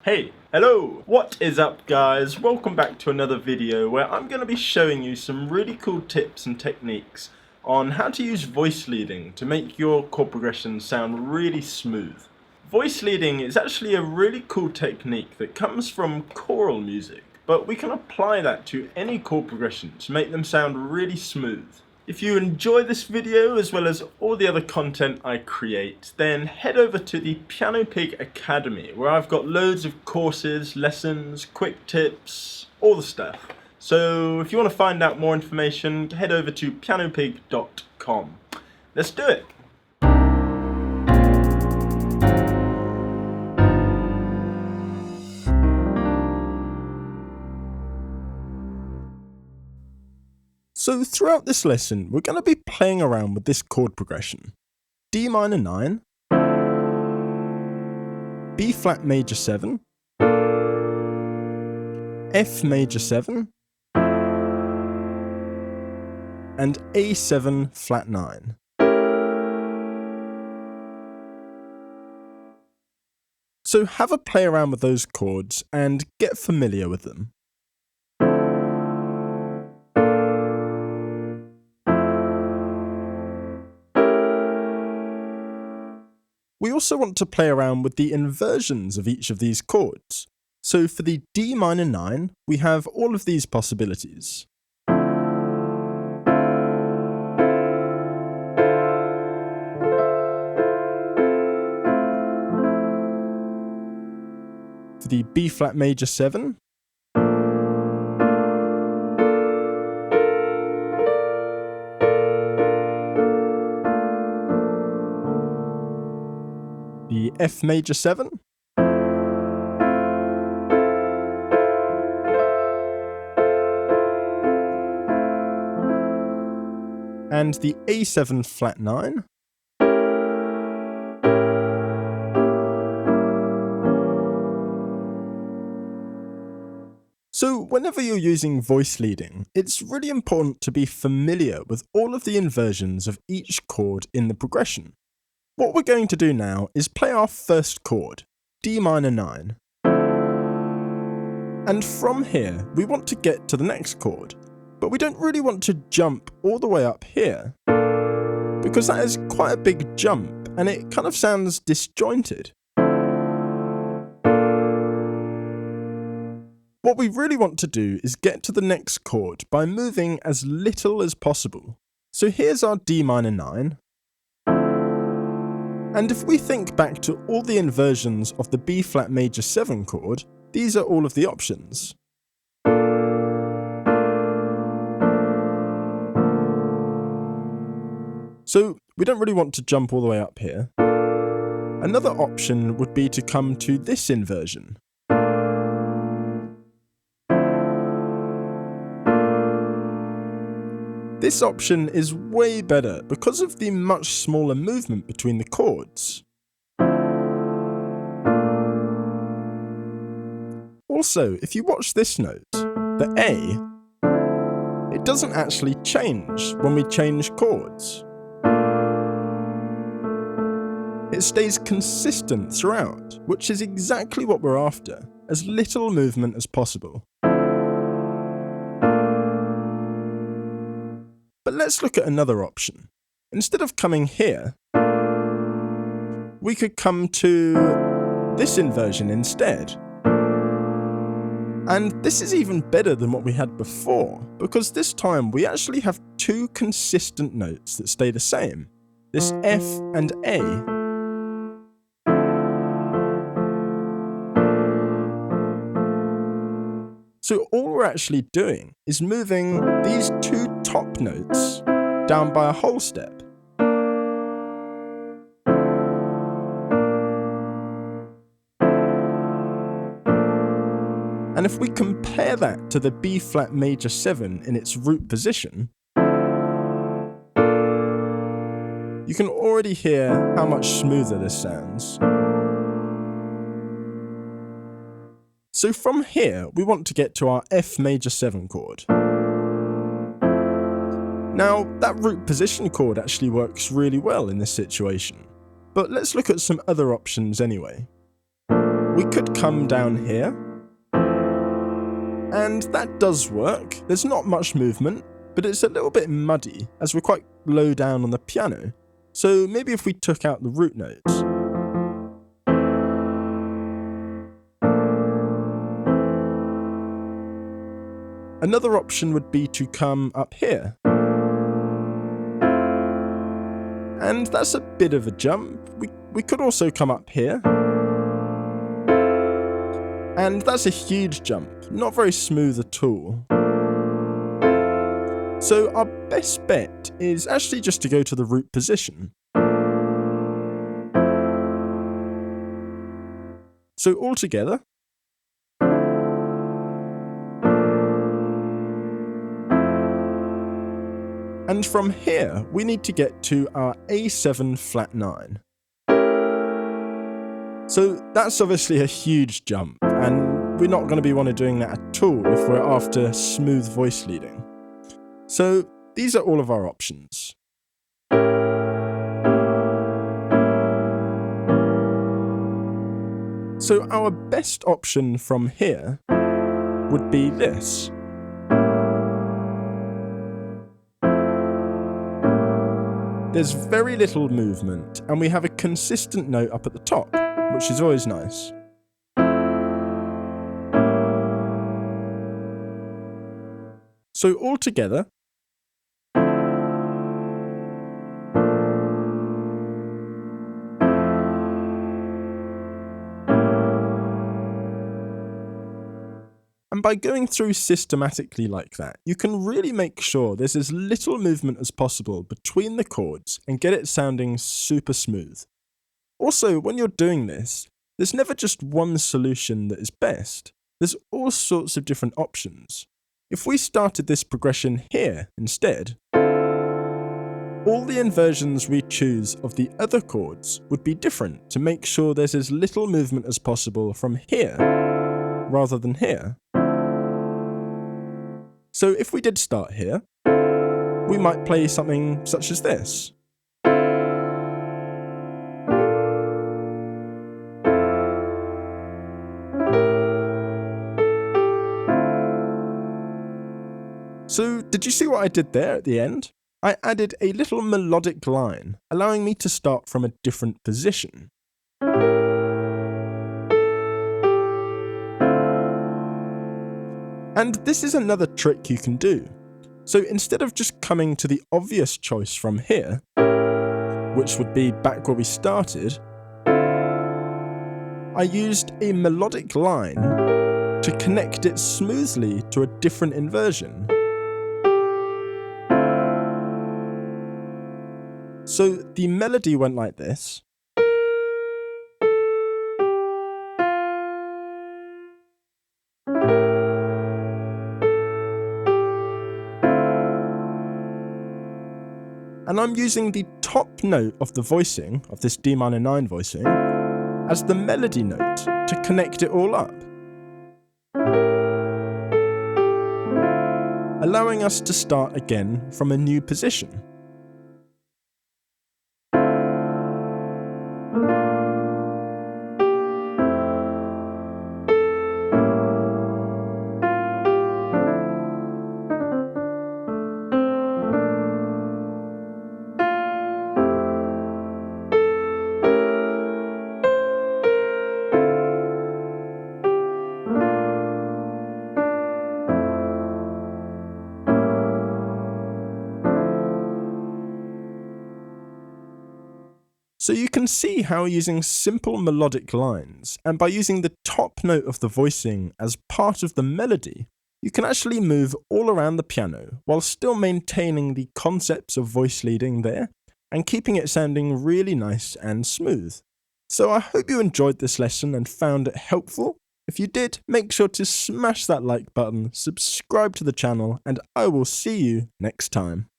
Hey, hello! What is up guys? Welcome back to another video where I'm going to be showing you some really cool tips and techniques on how to use voice leading to make your chord progressions sound really smooth. Voice leading is actually a really cool technique that comes from choral music, but we can apply that to any chord progression to make them sound really smooth. If you enjoy this video as well as all the other content I create, then head over to the PianoPig Academy where I've got loads of courses, lessons, quick tips, all the stuff. So if you want to find out more information, head over to pianopig.com. Let's do it! So throughout this lesson, we're going to be playing around with this chord progression. D minor 9, B flat major 7, F major 7, and A7 flat 9. So have a play around with those chords and get familiar with them. We also want to play around with the inversions of each of these chords. So for the D minor 9, we have all of these possibilities. For the B flat major 7, the F major 7, and the A7 flat 9, So whenever you're using voice leading, it's really important to be familiar with all of the inversions of each chord in the progression. What we're going to do now is play our first chord, D minor 9. And from here, we want to get to the next chord, but we don't really want to jump all the way up here, because that is quite a big jump and it kind of sounds disjointed. What we really want to do is get to the next chord by moving as little as possible. So here's our D minor 9. And if we think back to all the inversions of the B flat major 7 chord, these are all of the options. So we don't really want to jump all the way up here. Another option would be to come to this inversion. This option is way better because of the much smaller movement between the chords. Also, if you watch this note, the A, it doesn't actually change when we change chords. It stays consistent throughout, which is exactly what we're after, as little movement as possible. But let's look at another option. Instead of coming here, we could come to this inversion instead. And this is even better than what we had before, because this time we actually have two consistent notes that stay the same, this F and A. So all we're actually doing is moving these two top notes down by a whole step. And if we compare that to the B flat major 7 in its root position, you can already hear how much smoother this sounds. So from here, we want to get to our F major 7 chord. Now, that root position chord actually works really well in this situation, but let's look at some other options anyway. we could come down here, and that does work. There's not much movement, but it's a little bit muddy as we're quite low down on the piano. So maybe if we took out the root notes. Another option would be to come up here. And that's a bit of a jump. We could also come up here. And that's a huge jump, not very smooth at all. So our best bet is actually just to go to the root position. So all together. And from here, we need to get to our A7 flat 9. So that's obviously a huge jump, and we're not going to be doing that at all if we're after smooth voice leading. So these are all of our options. So our best option from here would be this. There's very little movement, and we have a consistent note up at the top, which is always nice. So all together, and by going through systematically like that, you can really make sure there's as little movement as possible between the chords and get it sounding super smooth. Also, when you're doing this, there's never just one solution that is best. There's all sorts of different options. If we started this progression here instead, all the inversions we choose of the other chords would be different to make sure there's as little movement as possible from here rather than here. So if we did start here, we might play something such as this. So did you see what I did there at the end? I added a little melodic line, allowing me to start from a different position. And this is another trick you can do. So instead of just coming to the obvious choice from here, which would be back where we started, I used a melodic line to connect it smoothly to a different inversion. So the melody went like this. And I'm using the top note of the voicing, of this D minor 9 voicing, as the melody note to connect it all up, allowing us to start again from a new position. So you can see how using simple melodic lines, and by using the top note of the voicing as part of the melody, you can actually move all around the piano while still maintaining the concepts of voice leading there and keeping it sounding really nice and smooth. So I hope you enjoyed this lesson and found it helpful. If you did, make sure to smash that like button, subscribe to the channel, and I will see you next time.